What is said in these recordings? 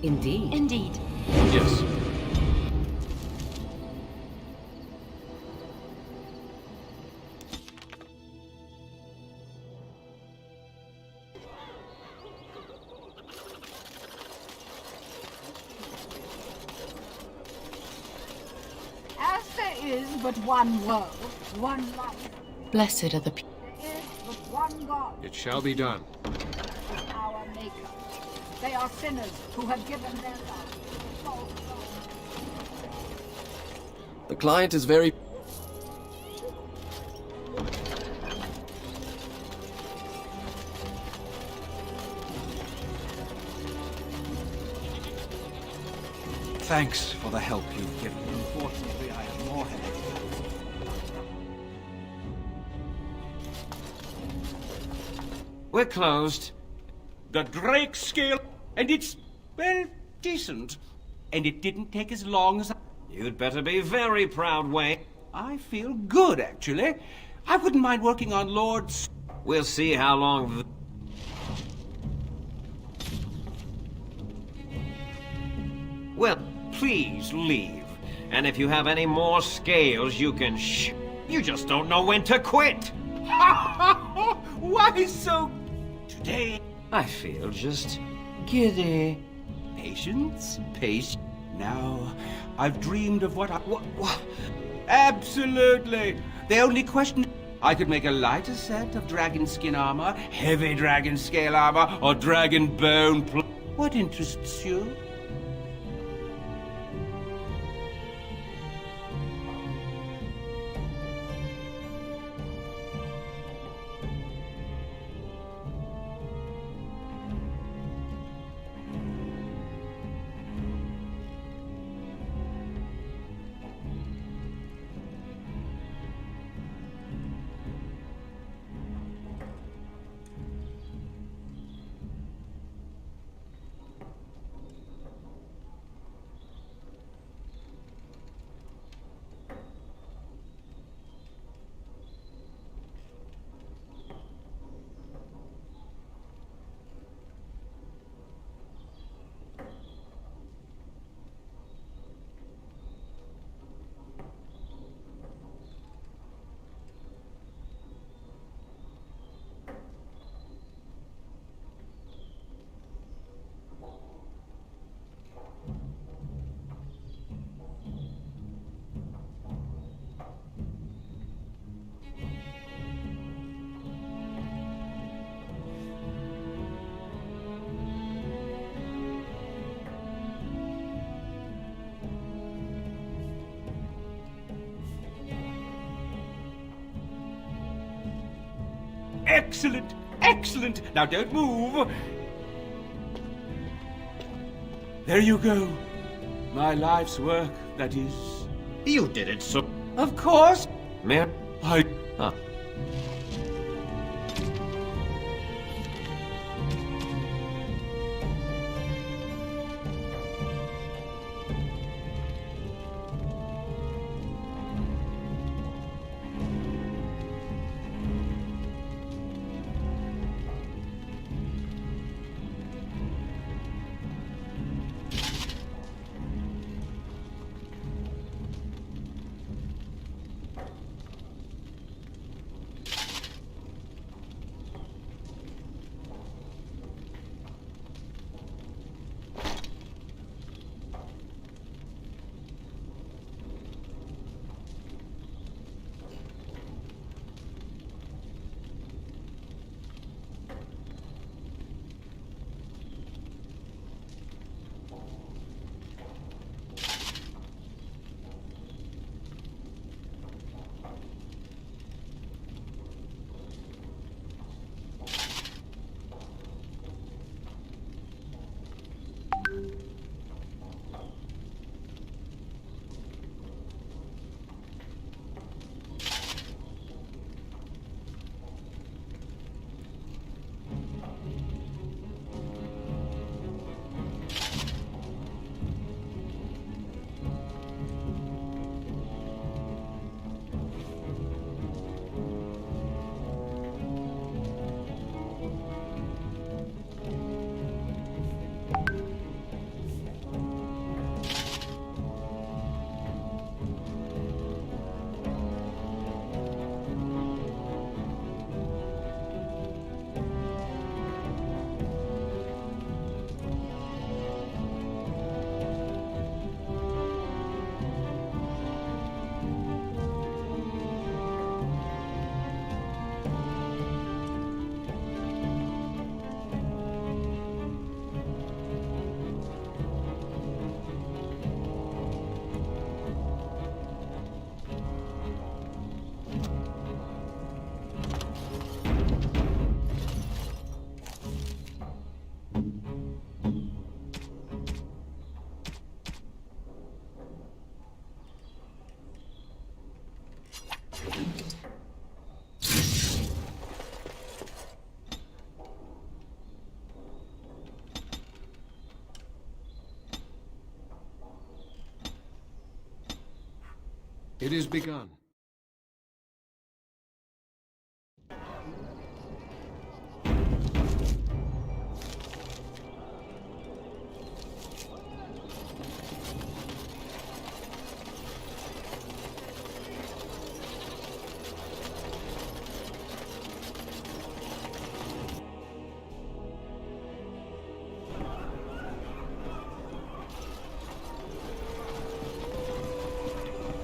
Indeed. Indeed. Yes. As there is but one world, one life, Blessed are the people. there is but one God, It shall be done. our Maker. They are sinners who have given their lives to false gods. The client is very... Thanks for the help you've given. Unfortunately, I have more headaches. We're closed. The Drake scale, and it's, well, decent. And it didn't take as long as You'd better be very proud, Wayne. I feel good, actually. I wouldn't mind working on Lord's... We'll see how long... Well, please leave. And if you have any more scales, you can You just don't know when to quit. Why so... Today, I feel just giddy. Patience, patience. Now, I've dreamed of what I... What? Absolutely. The only question... I could make a lighter set of dragon skin armor, heavy dragon scale armor, or dragon bone... What interests you? Excellent! Excellent! Now don't move! There you go. My life's work, that is. You did it so... Of course! I... Huh. It is begun.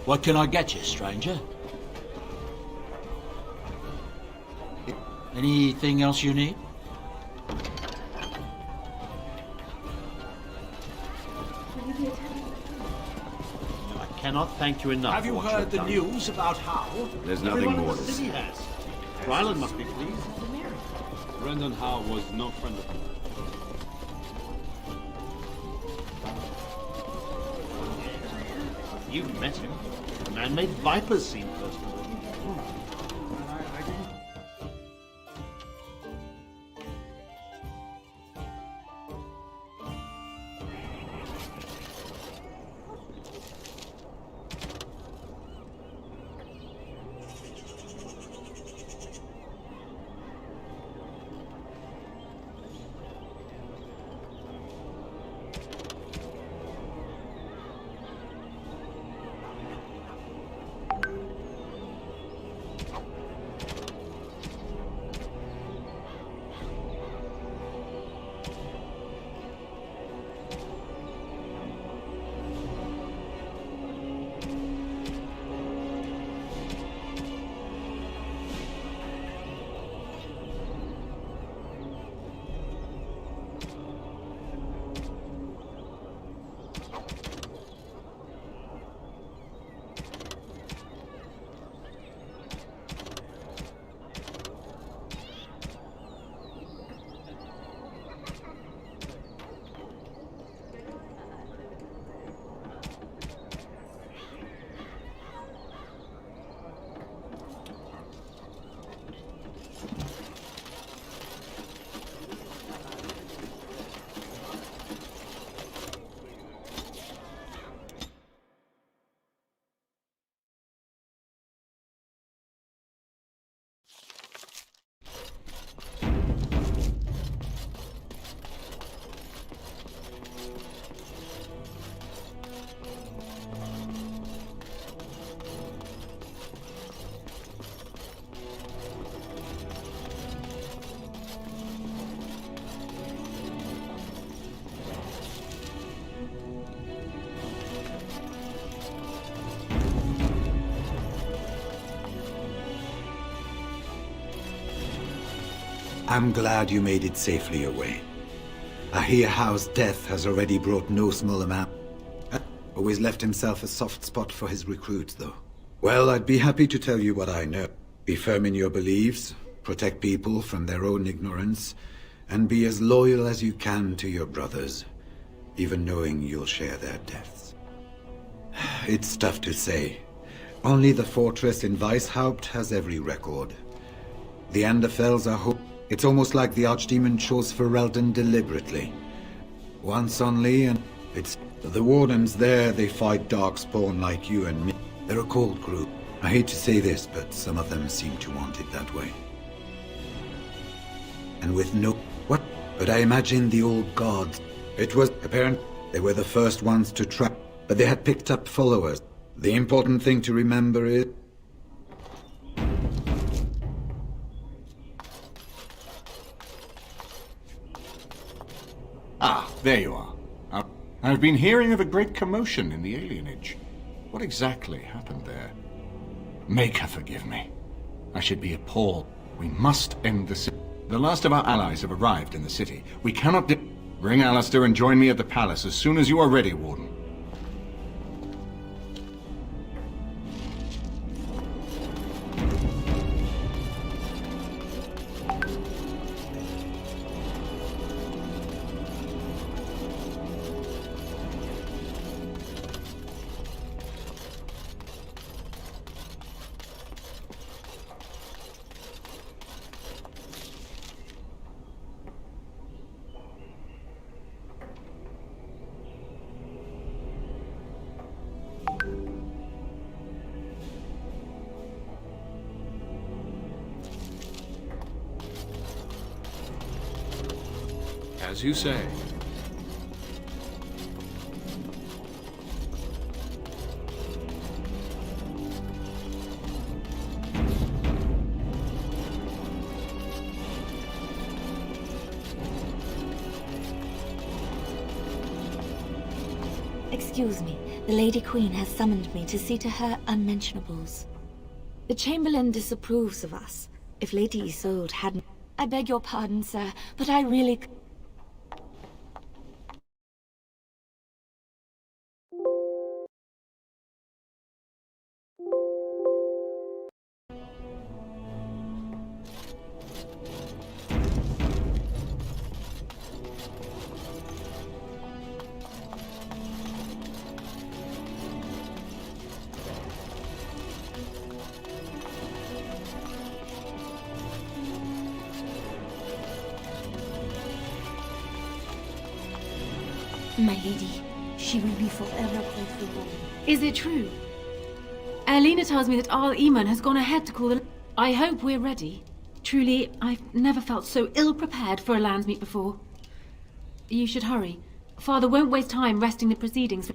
What can I get you, stranger? Anything else you need? I cannot thank you enough. Have you heard the news about how? There's nothing more The to city say. has. Ryland must be pleased. Brendan Howe was no friend of mine. You've met him. The man made vipers seem personable. I'm glad you made it safely away. I hear Howe's death has already brought no small amount. Always left himself a soft spot for his recruits, though. Well, I'd be happy to tell you what I know. Be firm in your beliefs, protect people from their own ignorance, and be as loyal as you can to your brothers, even knowing you'll share their deaths. It's tough to say. Only the fortress in Weishaupt has every record. The Anderfells are It's almost like the Archdemon chose Ferelden deliberately. Once only, and it's... The Wardens there, they fight Darkspawn like you and me. They're a cold group. I hate to say this, but some of them seem to want it that way. And with no... What? But I imagine the old gods. It was apparent they were the first ones to try, but they had picked up followers. The important thing to remember is... Ah, there you are. I've been hearing of a great commotion in the alienage. What exactly happened there? Maker forgive me. I should be appalled. We must end the city. The last of our allies have arrived in the city. We cannot Bring Alistair and join me at the palace as soon as you are ready, Warden. As you say. Excuse me, the Lady Queen has summoned me to see to her unmentionables. The Chamberlain disapproves of us. If Lady Isolde hadn't... I beg your pardon, sir, but I really... My lady, she will be forever grateful. Is it true? Erlina tells me that Arl Eamon has gone ahead to call the... I hope we're ready. Truly, I've never felt so ill-prepared for a landsmeet before. You should hurry. Father won't waste time resting the proceedings.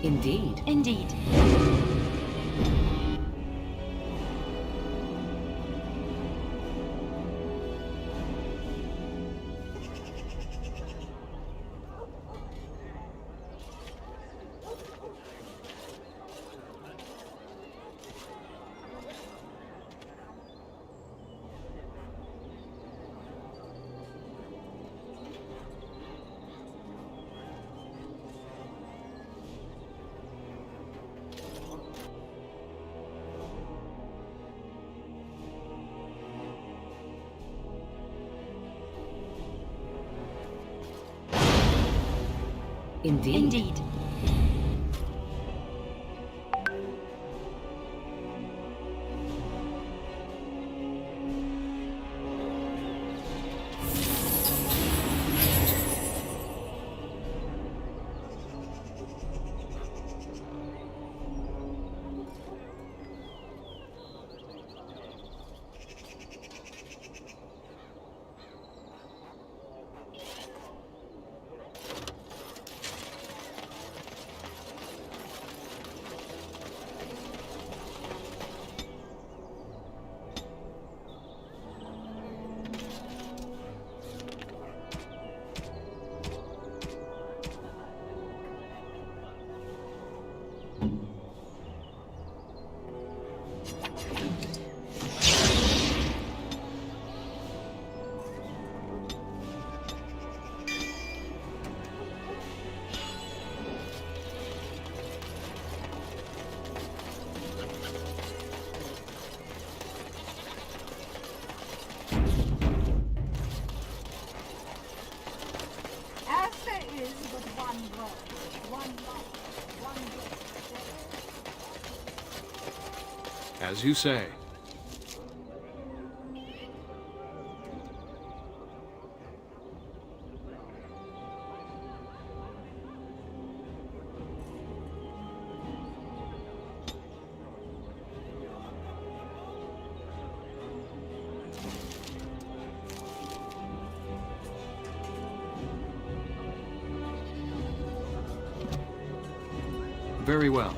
Indeed. Indeed. Indeed. Indeed. As there is but one world, one life, one death, As you say. Very well.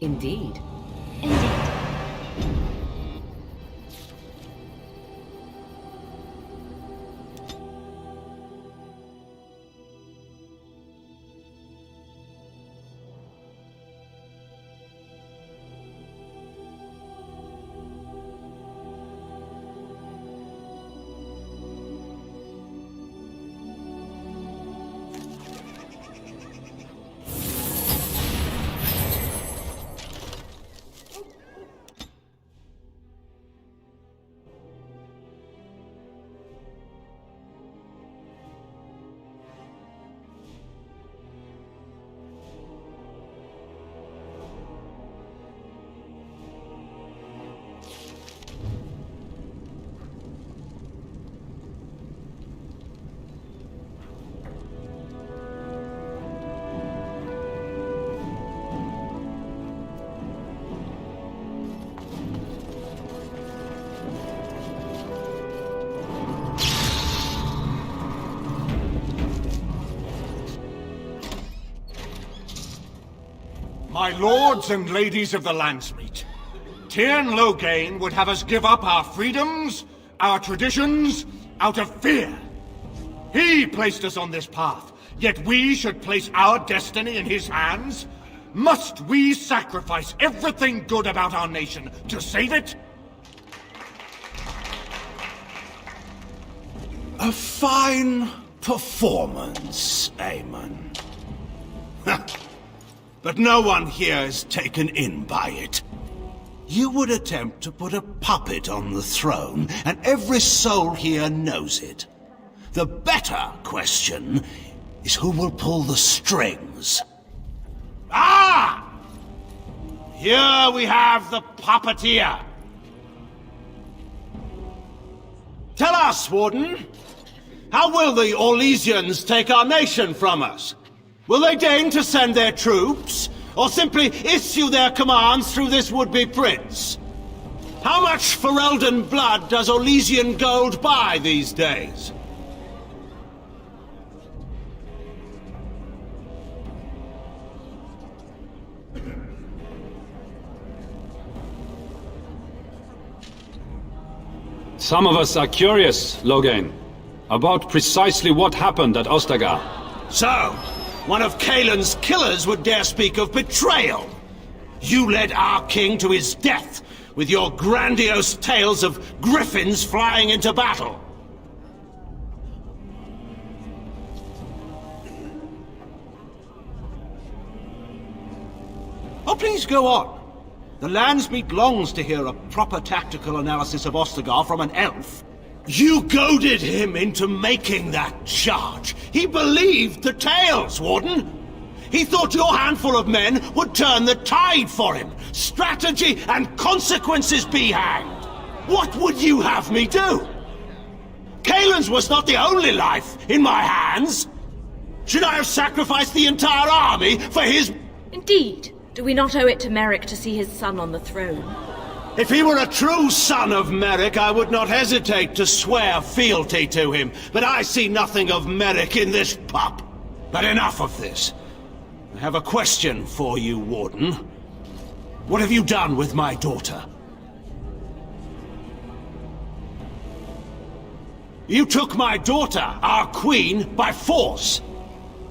Indeed. Indeed. My lords and ladies of the Landsmeet, Tyrn Loghain would have us give up our freedoms, our traditions, out of fear. He placed us on this path, yet we should place our destiny in his hands? Must we sacrifice everything good about our nation to save it? A fine performance, Aemon. But no one here is taken in by it. You would attempt to put a puppet on the throne, and every soul here knows it. The better question is who will pull the strings. Ah! Here we have the puppeteer. Tell us, Warden, how will the Orlesians take our nation from us? Will they deign to send their troops, or simply issue their commands through this would-be prince? How much Ferelden blood does Orlesian gold buy these days? Some of us are curious, Loghain, about precisely what happened at Ostagar. So, one of Kaelin's killers would dare speak of betrayal. You led our king to his death with your grandiose tales of griffins flying into battle. Oh, please go on. The Landsmeet longs to hear a proper tactical analysis of Ostagar from an elf. You goaded him into making that charge. He believed the tales, Warden. He thought your handful of men would turn the tide for him. Strategy and consequences be hanged. What would you have me do? Kaelin's was not the only life in my hands. Should I have sacrificed the entire army for his... Indeed. Do we not owe it to Merrick to see his son on the throne? If he were a true son of Merrick, I would not hesitate to swear fealty to him. But I see nothing of Merrick in this pup. But enough of this. I have a question for you, Warden. What have you done with my daughter? You took my daughter, our queen, by force,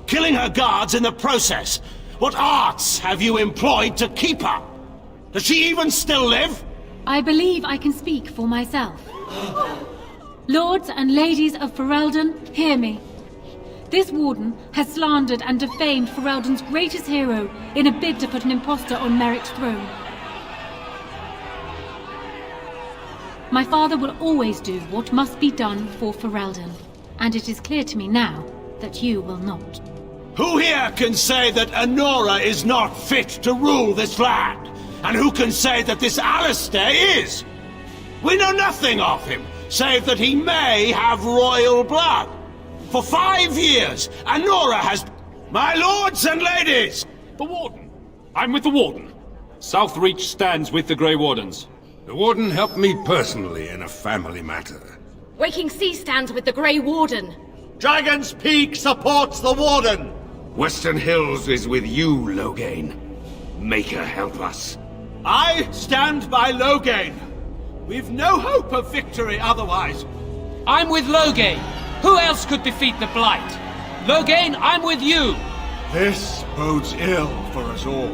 killing her guards in the process. What arts have you employed to keep her? Does she even still live? I believe I can speak for myself. Lords and ladies of Ferelden, hear me. This warden has slandered and defamed Ferelden's greatest hero in a bid to put an impostor on Merrick's throne. My father will always do what must be done for Ferelden, and it is clear to me now that you will not. Who here can say that Anora is not fit to rule this land? And who can say that this Alistair is? We know nothing of him, save that he may have royal blood. For 5 years, Anora has... My lords and ladies! The Warden. I'm with the Warden. Southreach stands with the Grey Wardens. The Warden helped me personally in a family matter. Waking Sea stands with the Grey Warden. Dragon's Peak supports the Warden! Western Hills is with you, Loghain. Maker help us. I stand by Loghain. We've no hope of victory otherwise. I'm with Loghain. Who else could defeat the Blight? Loghain, I'm with you. This bodes ill for us all.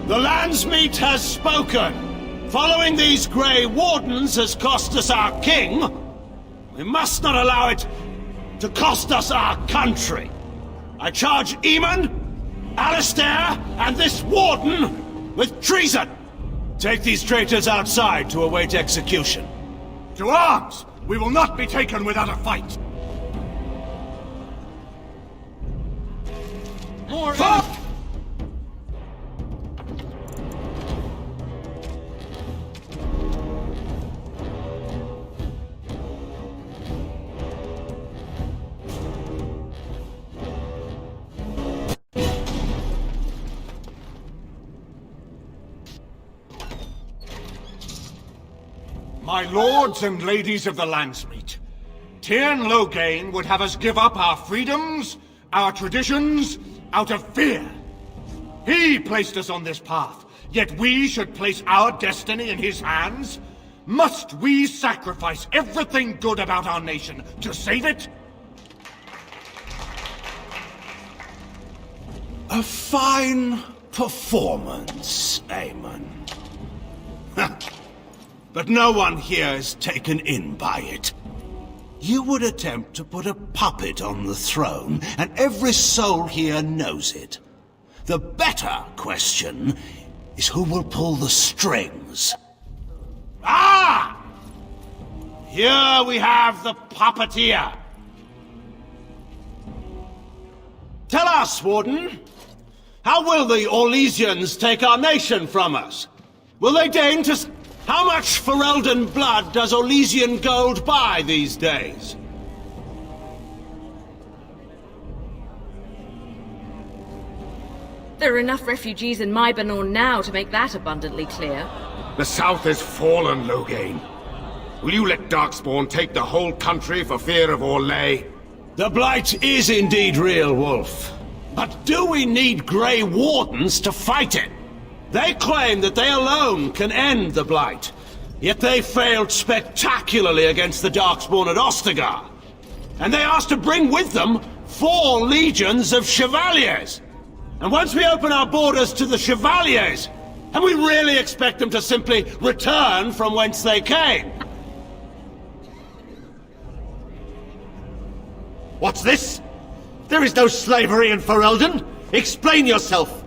The Landsmeet has spoken. Following these Grey Wardens has cost us our king. We must not allow it to cost us our country. I charge Eamon, Alistair, and this Warden with treason. Take these traitors outside to await execution. To arms! We will not be taken without a fight! More My lords and ladies of the Landsmeet, Tyrn Loghain would have us give up our freedoms, our traditions, out of fear. He placed us on this path, yet we should place our destiny in his hands? Must we sacrifice everything good about our nation to save it? A fine performance, Eamon. But no one here is taken in by it. You would attempt to put a puppet on the throne, and every soul here knows it. The better question is who will pull the strings. Ah! Here we have the puppeteer. Tell us, Warden, how will the Orlesians take our nation from us? Will they deign to... How much Ferelden blood does Orlesian gold buy these days? There are enough refugees in Mybanor now to make that abundantly clear. The South has fallen, Loghain. Will you let Darkspawn take the whole country for fear of Orlais? The Blight is indeed real, Wolf. But do we need Grey Wardens to fight it? They claim that they alone can end the Blight, yet they failed spectacularly against the Darkspawn at Ostagar. And they asked to bring with them 4 legions of Chevaliers. And once we open our borders to the Chevaliers, and we really expect them to simply return from whence they came? What's this? There is no slavery in Ferelden! Explain yourself!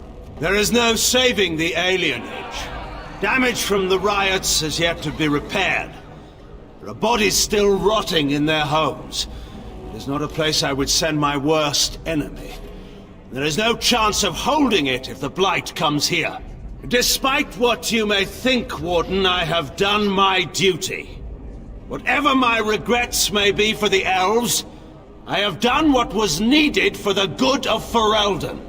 There is no saving the alienage. Damage from the riots has yet to be repaired. There are bodies still rotting in their homes. It is not a place I would send my worst enemy. There is no chance of holding it if the Blight comes here. Despite what you may think, Warden, I have done my duty. Whatever my regrets may be for the elves, I have done what was needed for the good of Ferelden.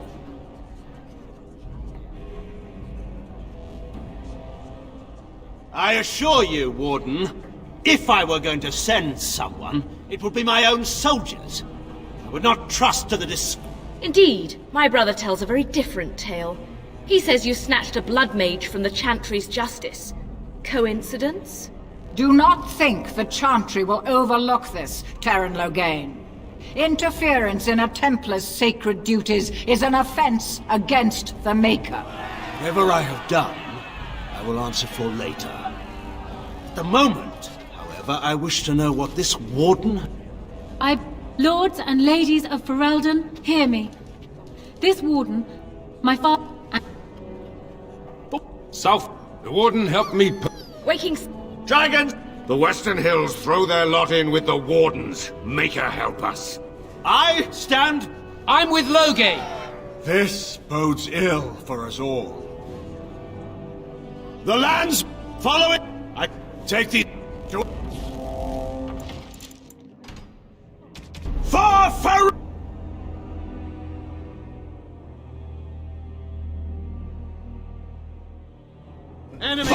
I assure you, Warden, if I were going to send someone, it would be my own soldiers. I would not trust to the Indeed, my brother tells a very different tale. He says you snatched a blood mage from the Chantry's justice. Coincidence? Do not think the Chantry will overlook this, Tyrn Loghain. Interference in a Templar's sacred duties is an offense against the Maker. Whatever I have done, I will answer for later. At the moment, however, I wish to know what this Warden... Lords and ladies of Ferelden, hear me. This Warden, my father... South, the Warden helped me... Waking... Dragons! The Western Hills throw their lot in with the Wardens. Maker help us. I stand... I'm with Loghain. This bodes ill for us all. The lands... Follow it! I take the... For... Enemy...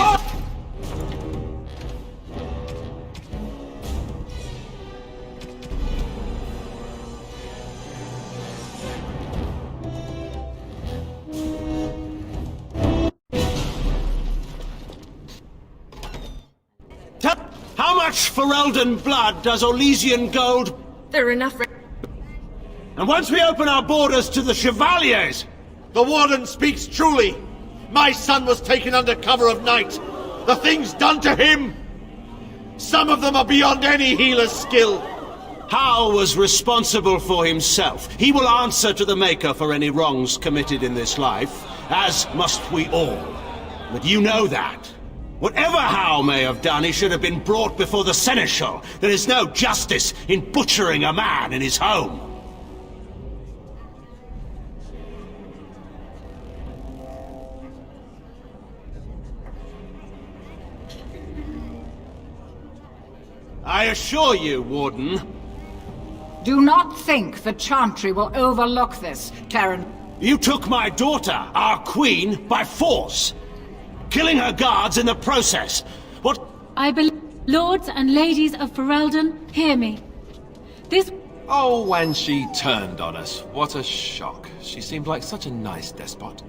How much Ferelden blood does Orlesian gold... There are enough... And once we open our borders to the Chevaliers... The Warden speaks truly. My son was taken under cover of night. The things done to him... Some of them are beyond any healer's skill. Hal was responsible for himself. He will answer to the Maker for any wrongs committed in this life, as must we all. But you know that. Whatever Hal may have done, he should have been brought before the Seneschal. There is no justice in butchering a man in his home. I assure you, Warden... Do not think the Chantry will overlook this, Terran. You took my daughter, our queen, by force, killing her guards in the process. What... I believe... Lords and ladies of Ferelden, hear me. This... Oh, when she turned on us, what a shock. She seemed like such a nice despot.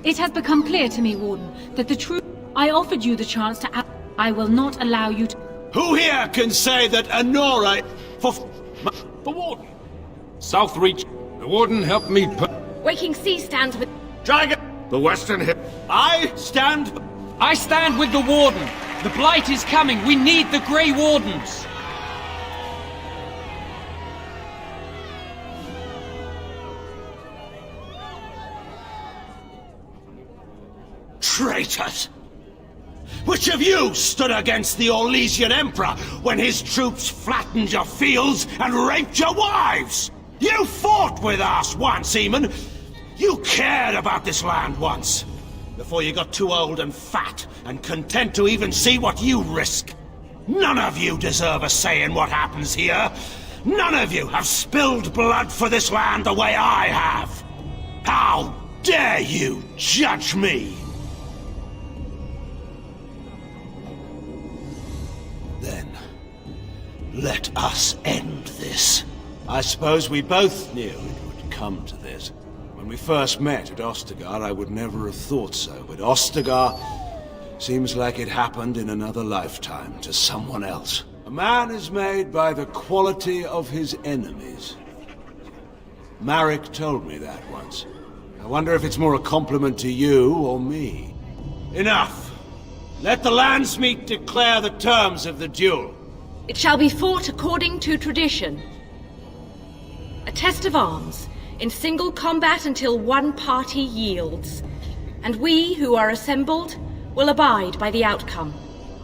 It has become clear to me, Warden, that the truth... I offered you the chance to... I will not allow you to... Who here can say that Honora... The Warden! Southreach. The Warden helped me Waking Sea stands with... Dragon! the Western Hip. I stand with the Warden. The Blight is coming. We need the Grey Wardens. Traitors! Which of you stood against the Orlesian Emperor when his troops flattened your fields and raped your wives? You fought with us once, Eamon. You cared about this land once. Before you got too old and fat and content to even see what you risk. None of you deserve a say in what happens here. None of you have spilled blood for this land the way I have. How dare you judge me? Then, let us end this. I suppose we both knew it would come to this. When we first met at Ostagar, I would never have thought so, but Ostagar seems like it happened in another lifetime to someone else. A man is made by the quality of his enemies. Marek told me that once. I wonder if it's more a compliment to you or me. Enough! Let the Landsmeet declare the terms of the duel. It shall be fought according to tradition. A test of arms, in single combat until one party yields. And we, who are assembled, will abide by the outcome.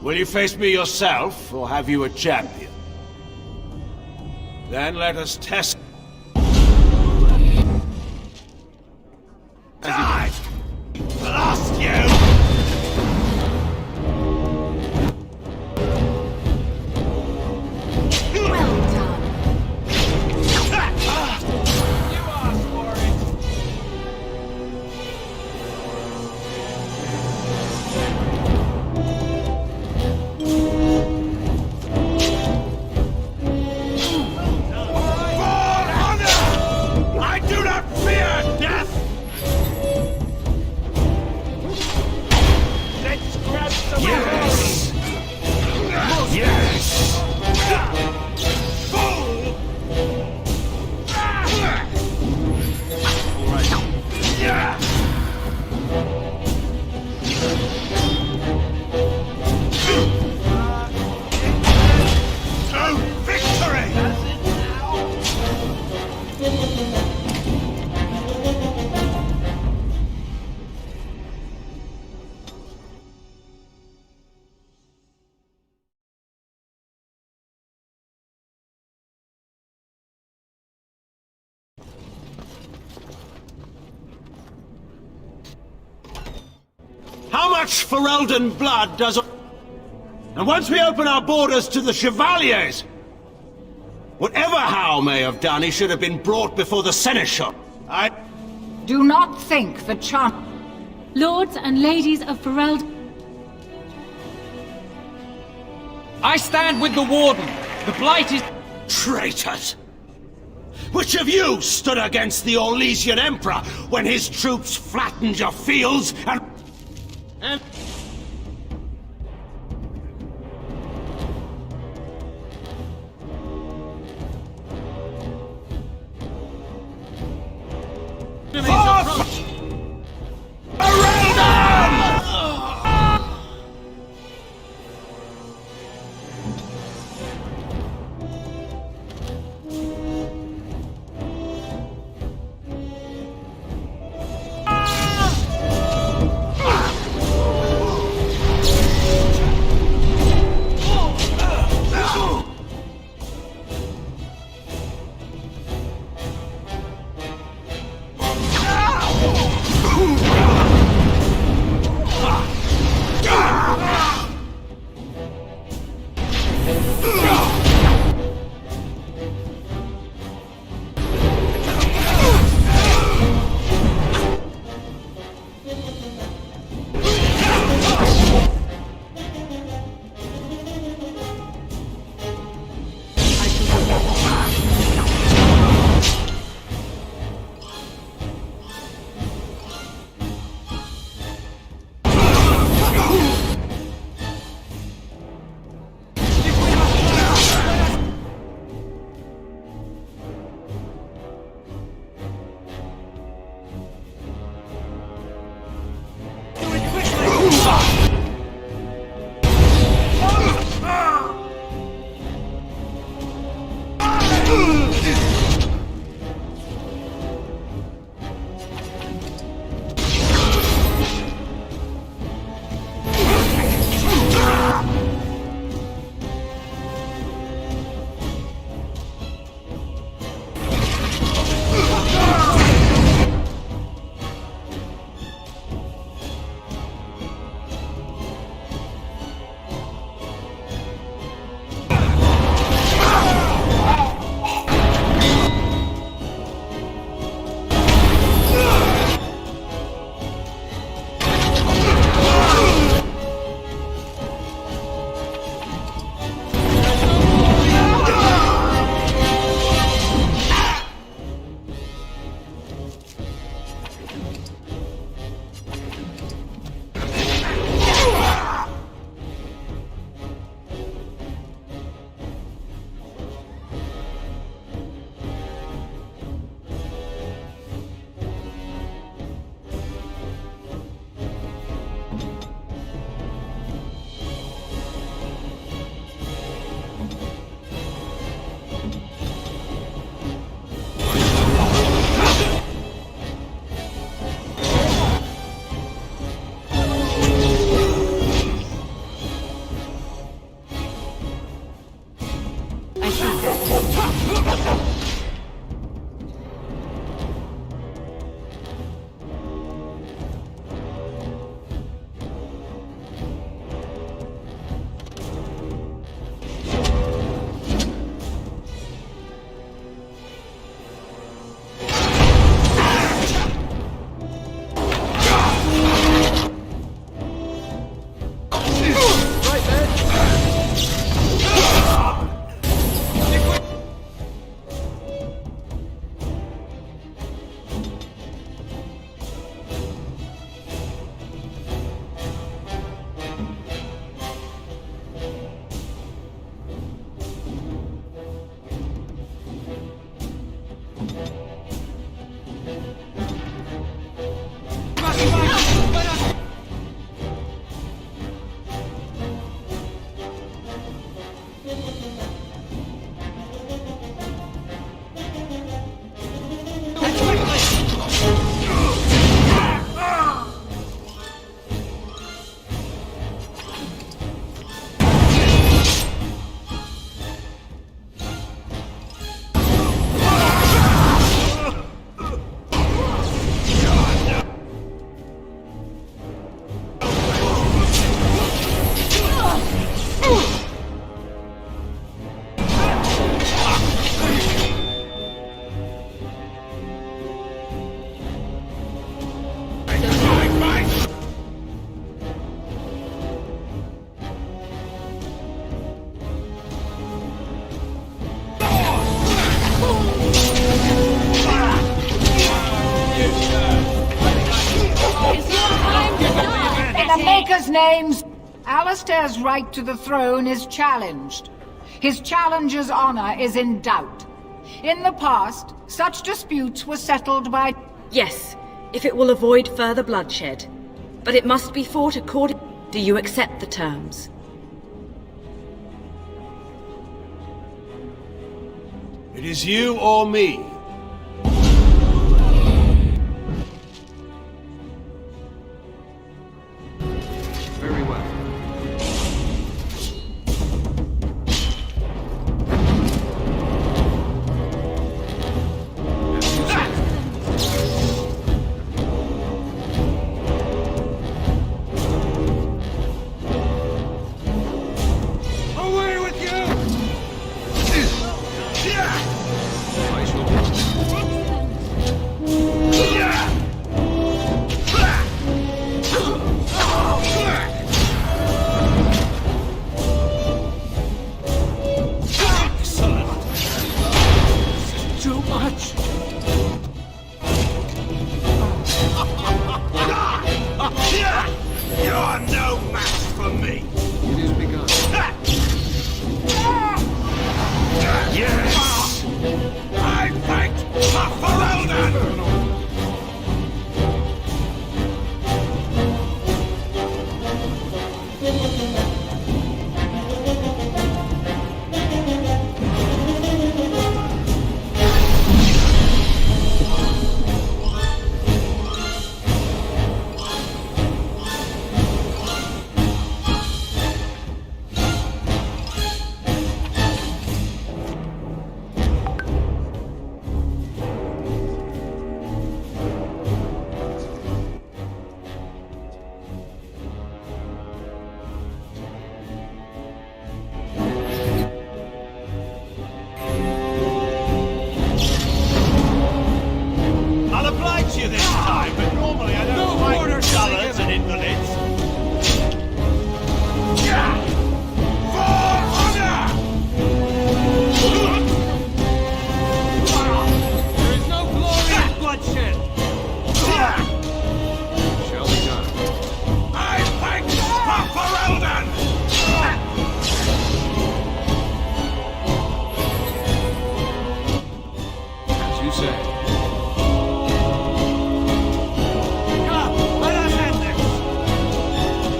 Will you face me yourself, or have you a champion? Then let us test... Die! Blast you! How much Ferelden blood does... And once we open our borders to the Chevaliers... Whatever Hal may have done, he should have been brought before the Seneschal. Do not think the chant... Lords and ladies of Ferelden... I stand with the Warden. The Blight is... Traitors! Which of you stood against the Orlesian Emperor when his troops flattened your fields and... Speakers' names! Alistair's right to the throne is challenged. His challenger's honor is in doubt. In the past, such disputes were settled by... Yes, if it will avoid further bloodshed. But it must be fought according... Do you accept the terms? It is you or me. Very well. Away with you! I shall Too much! You're no match for me! It is begun. Yes! I fight for Eldon! I'll oblige you this time, but normally I don't like dullars and invalids. For honor! There is no glory in bloodshed. Shall be done. I fight for Eldon! As you say. Come, let us end this!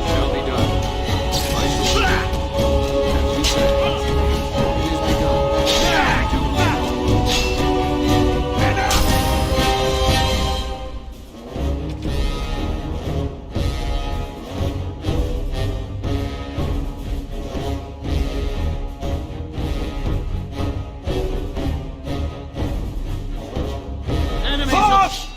Shall be done. I shall. As you say. It is begun. Enemies Forth!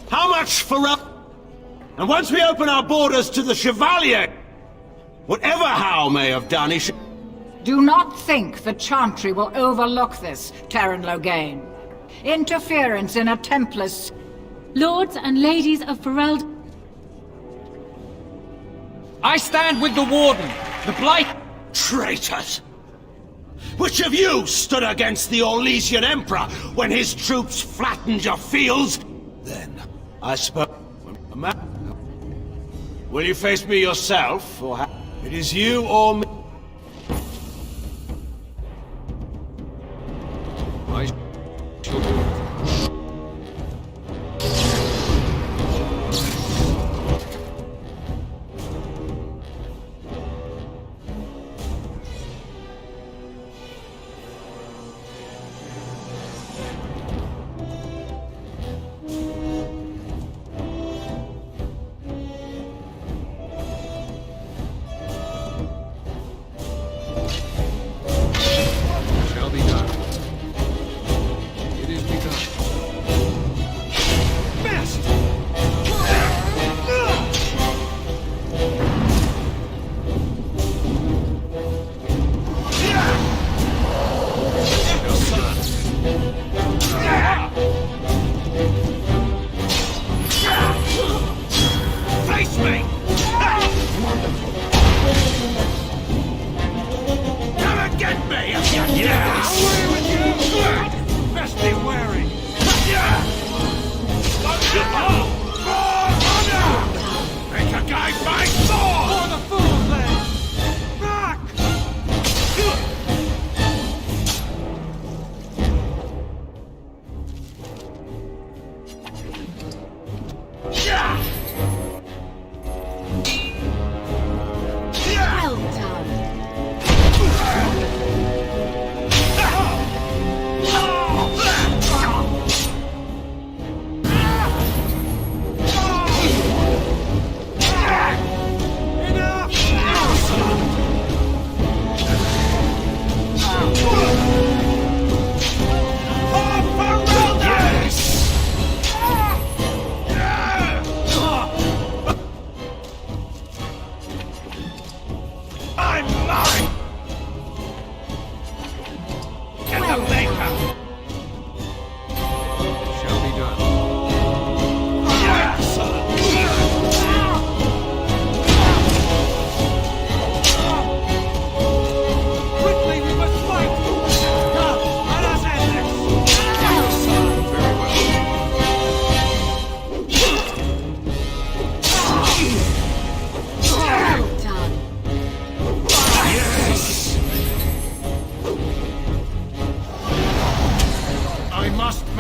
How much for And once we open our borders to the Chevalier, whatever Howe may have done, he should... Do not think the Chantry will overlook this, Terran Logain. Interference in a Templar's... Lords and ladies of Fereld... I stand with the Warden. The Blight... Traitors! Which of you stood against the Orlesian Emperor when his troops flattened your fields? Then, I suppose... Will you face me yourself, or it is you or me? I shall do it.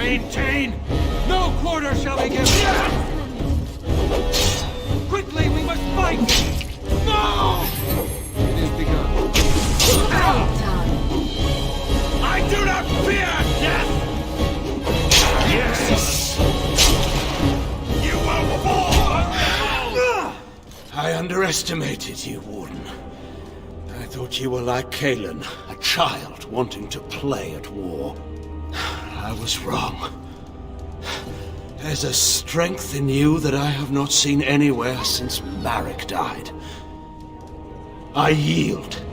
Maintain! No quarter shall we give! Quickly, we must fight! No! It is begun. I do not fear death! Yes! You will fall! I underestimated you, Warden. I thought you were like Kalen, a child wanting to play at war. I was wrong. There's a strength in you that I have not seen anywhere since Marek died. I yield.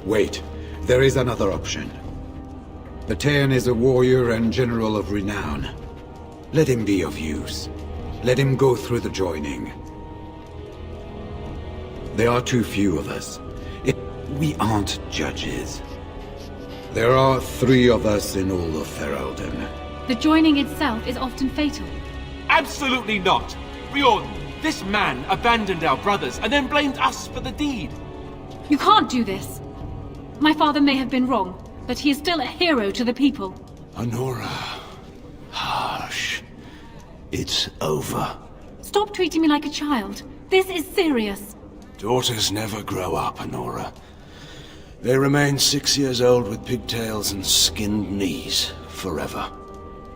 Wait, there is another option. Batean is a warrior and general of renown. Let him be of use. Let him go through the joining. There are too few of us. We aren't judges. There are 3 of us in all of Ferelden. The joining itself is often fatal. Absolutely not! Riordan, this man abandoned our brothers and then blamed us for the deed. You can't do this. My father may have been wrong, but he is still a hero to the people. Honora. Hush. It's over. Stop treating me like a child. This is serious. Daughters never grow up, Honora. They remain 6 years old with pigtails and skinned knees forever.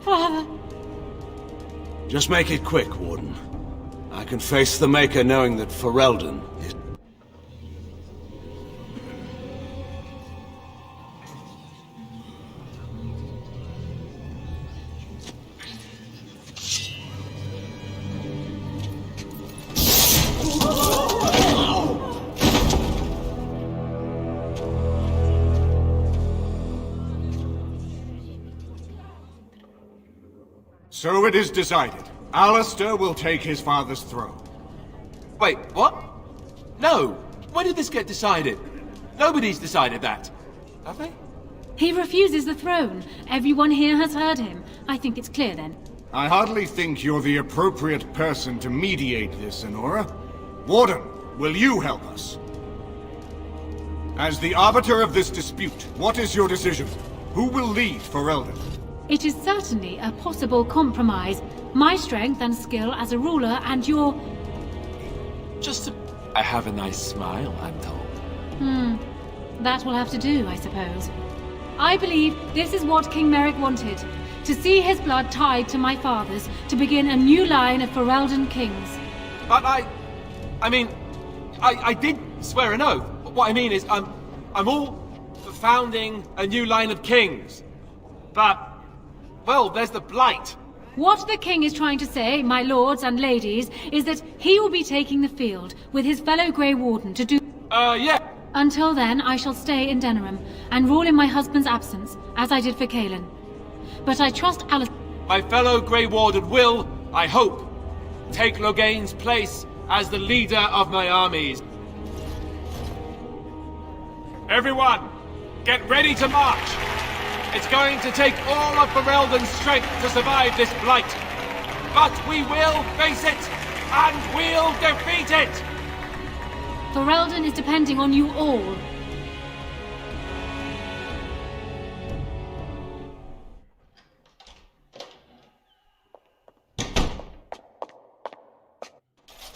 Father. Just make it quick, Warden. I can face the Maker knowing that Ferelden is... So it is decided. Alistair will take his father's throne. Wait, what? No! When did this get decided? Nobody's decided that. Have they? He refuses the throne. Everyone here has heard him. I think it's clear then. I hardly think you're the appropriate person to mediate this, Honora. Warden, will you help us? As the arbiter of this dispute, what is your decision? Who will lead Ferelden? It is certainly a possible compromise. My strength and skill as a ruler and your... I have a nice smile, I'm told. That will have to do, I suppose. I believe this is what King Merrick wanted. To see his blood tied to my father's, to begin a new line of Ferelden kings. But I did swear an oath. What I mean is, I'm all for founding a new line of kings. But, well, there's the Blight. What the king is trying to say, my lords and ladies, is that he will be taking the field with his fellow Grey Warden to do... yeah. Until then, I shall stay in Denerim and rule in my husband's absence, as I did for Kalen. But I trust Alistair... My fellow Grey Warden will, I hope, take Loghain's place as the leader of my armies. Everyone, get ready to march! It's going to take all of Ferelden's strength to survive this blight. But we will face it, and we'll defeat it! Ferelden is depending on you all.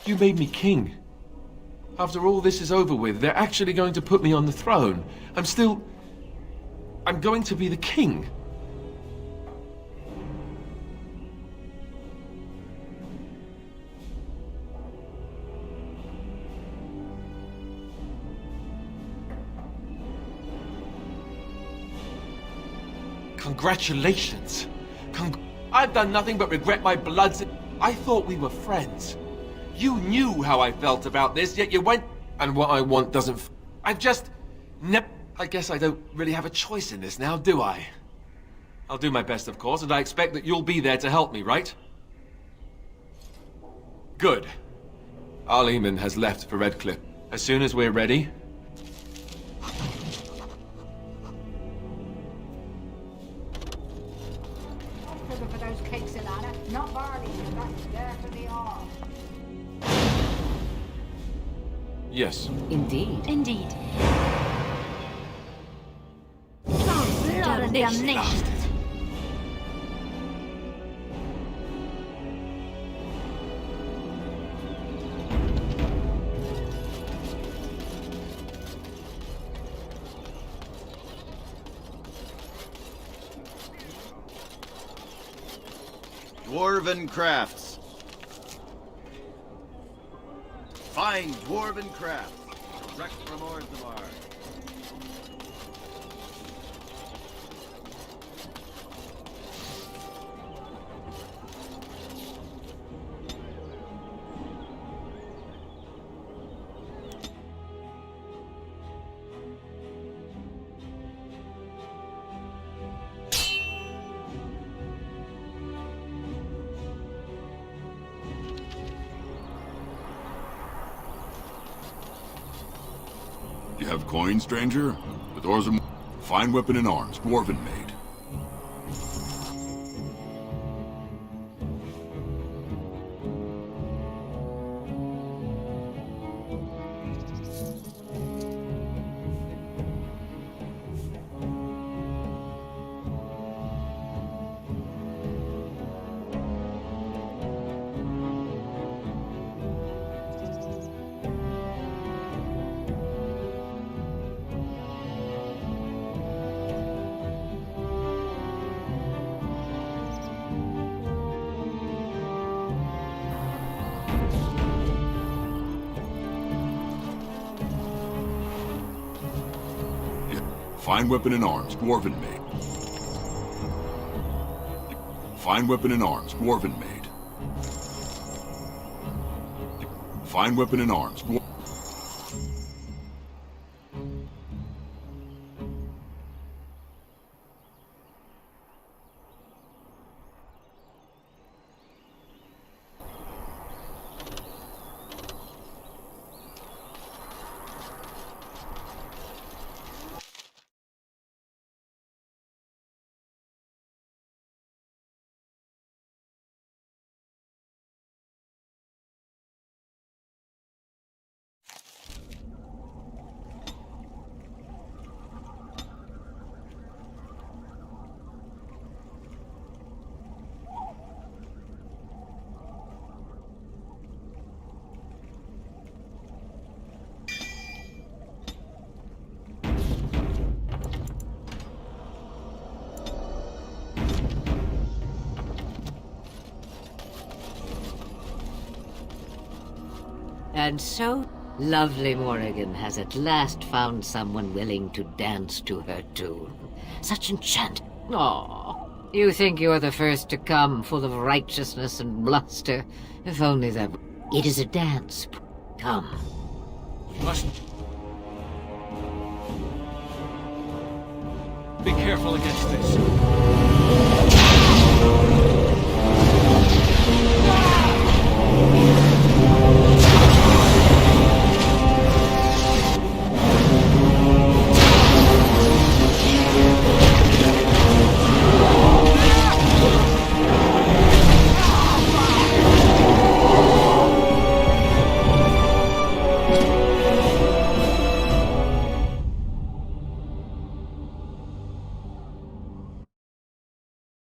You made me king. After all this is over with, they're actually going to put me on the throne. I'm going to be the king. Congratulations. I've done nothing but regret my bloods. I thought we were friends. You knew how I felt about this, yet you went... And what I want doesn't... I've just... I guess I don't really have a choice in this now, do I? I'll do my best, of course, and I expect that you'll be there to help me, right? Good. Arleman has left for Redcliffe. As soon as we're ready... Sugar for those cakes, Ilana. Not barley, that's there for the arm. Yes. Indeed. Indeed. Damnation. Dwarven crafts. Fine dwarven crafts. Direct from Orzammar. You have coin, stranger? With Orzammar, fine weapon and arms, dwarven made. Fine weapon and arms, dwarven made. Fine weapon and arms, dwarven made. Fine weapon and arms, dwarven. And so, lovely Morrigan has at last found someone willing to dance to her tune. Such enchant. Aw, you think you're the first to come, full of righteousness and bluster. If only that... It is a dance. Come. You must... Be careful against this.